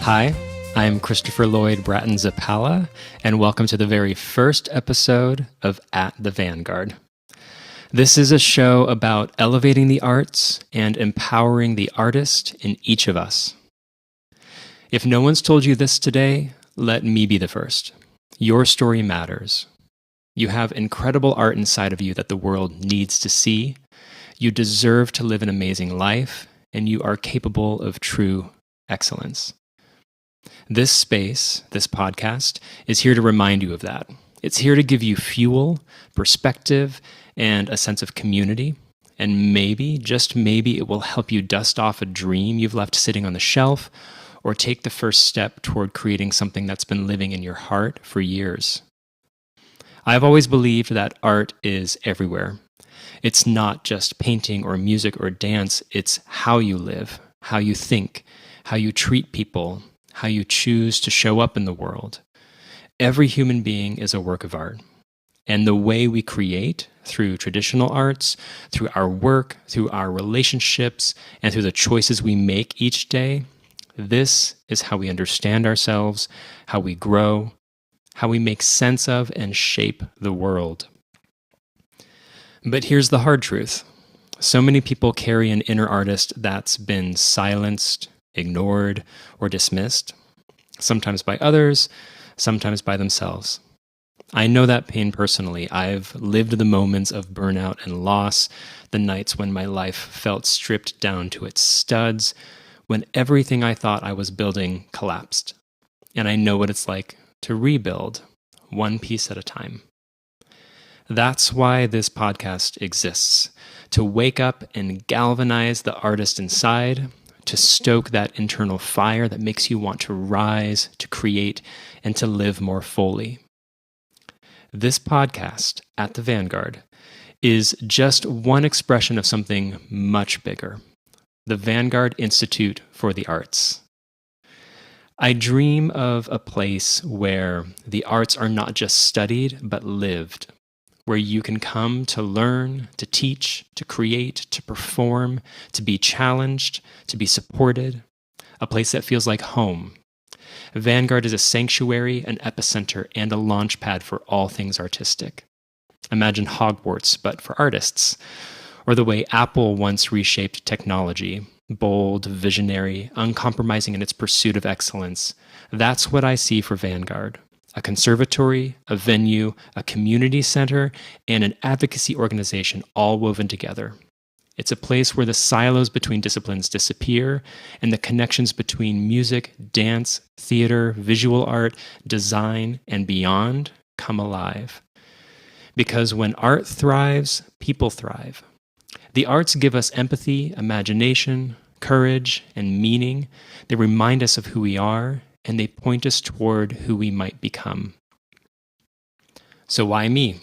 Hi, I'm Christopher Lloyd Bratten-Zappala, and welcome to the very first episode of At The Vanguard. This is a show about elevating the arts and empowering the artist in each of us. If no one's told you this today, let me be the first. Your story matters. You have incredible art inside of you that the world needs to see. You deserve to live an amazing life, and you are capable of true excellence. This space, this podcast, is here to remind you of that. It's here to give you fuel, perspective, and a sense of community. And maybe, just maybe, it will help you dust off a dream you've left sitting on the shelf, or take the first step toward creating something that's been living in your heart for years. I've always believed that art is everywhere. It's not just painting or music or dance, it's how you live, how you think, how you treat people, how you choose to show up in the world. Every human being is a work of art. And the way we create, through traditional arts, through our work, through our relationships, and through the choices we make each day, this is how we understand ourselves, how we grow, how we make sense of and shape the world. But here's the hard truth. So many people carry an inner artist that's been silenced, ignored, or dismissed, sometimes by others, sometimes by themselves. I know that pain personally. I've lived the moments of burnout and loss, the nights when my life felt stripped down to its studs, when everything I thought I was building collapsed. And I know what it's like to rebuild, one piece at a time. That's why this podcast exists, to wake up and galvanize the artist inside, to stoke that internal fire that makes you want to rise, to create, and to live more fully. This podcast, At The Vanguard, is just one expression of something much bigger, the Vanguard Institute for the Arts. I dream of a place where the arts are not just studied, but lived, where you can come to learn, to teach, to create, to perform, to be challenged, to be supported, a place that feels like home. Vanguard is a sanctuary, an epicenter, and a launch pad for all things artistic. Imagine Hogwarts, but for artists, or the way Apple once reshaped technology, bold, visionary, uncompromising in its pursuit of excellence. That's what I see for Vanguard. A conservatory, a venue, a community center, and an advocacy organization all woven together. It's a place where the silos between disciplines disappear and the connections between music, dance, theater, visual art, design, and beyond come alive. Because when art thrives, people thrive. The arts give us empathy, imagination, courage, and meaning. They remind us of who we are, and they point us toward who we might become. So why me?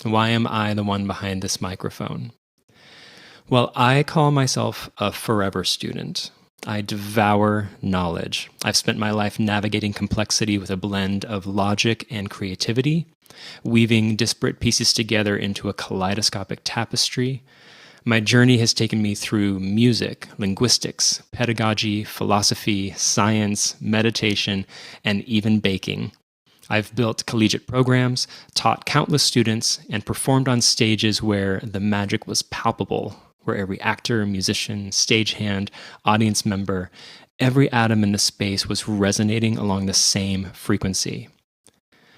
Why am I the one behind this microphone? Well, I call myself a forever student. I devour knowledge. I've spent my life navigating complexity with a blend of logic and creativity, weaving disparate pieces together into a kaleidoscopic tapestry. My journey has taken me through music, linguistics, pedagogy, philosophy, science, meditation, and even baking. I've built collegiate programs, taught countless students, and performed on stages where the magic was palpable, where every actor, musician, stagehand, audience member, every atom in the space was resonating along the same frequency.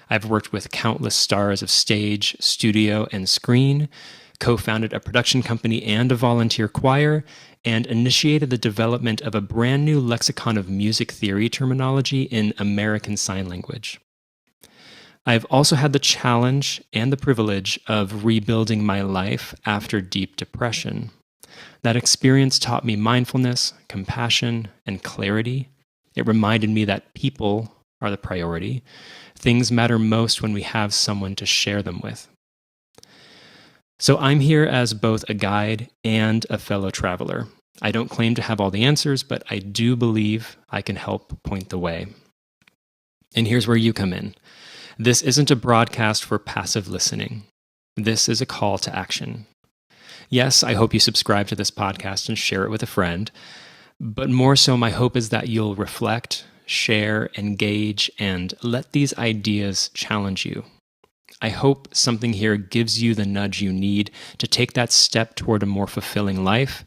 I've worked with countless stars of stage, studio, and screen, co-founded a production company and a volunteer choir, and initiated the development of a brand new lexicon of music theory terminology in American Sign Language. I've also had the challenge and the privilege of rebuilding my life after deep depression. That experience taught me mindfulness, compassion, and clarity. It reminded me that people are the priority. Things matter most when we have someone to share them with. So I'm here as both a guide and a fellow traveler. I don't claim to have all the answers, but I do believe I can help point the way. And here's where you come in. This isn't a broadcast for passive listening. This is a call to action. Yes, I hope you subscribe to this podcast and share it with a friend, but more so my hope is that you'll reflect, share, engage, and let these ideas challenge you. I hope something here gives you the nudge you need to take that step toward a more fulfilling life,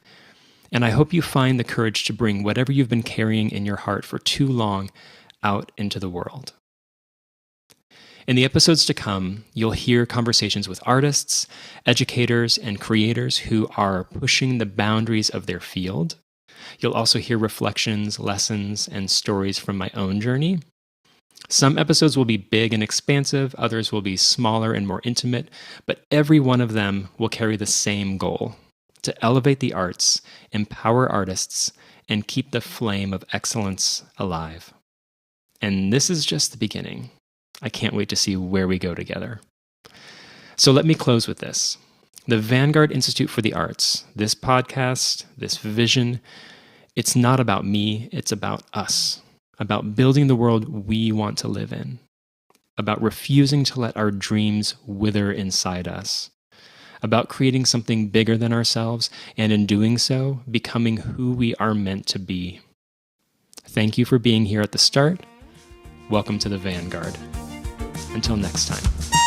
and I hope you find the courage to bring whatever you've been carrying in your heart for too long out into the world. In the episodes to come, you'll hear conversations with artists, educators, and creators who are pushing the boundaries of their field. You'll also hear reflections, lessons, and stories from my own journey. Some episodes will be big and expansive, others will be smaller and more intimate, but every one of them will carry the same goal: to elevate the arts, empower artists, and keep the flame of excellence alive. And this is just the beginning. I can't wait to see where we go together. So let me close with this. The Vanguard Institute for the Arts, this podcast, this vision, it's not about me, it's about us. About building the world we want to live in, about refusing to let our dreams wither inside us, about creating something bigger than ourselves, and in doing so, becoming who we are meant to be. Thank you for being here at the start. Welcome to the Vanguard. Until next time.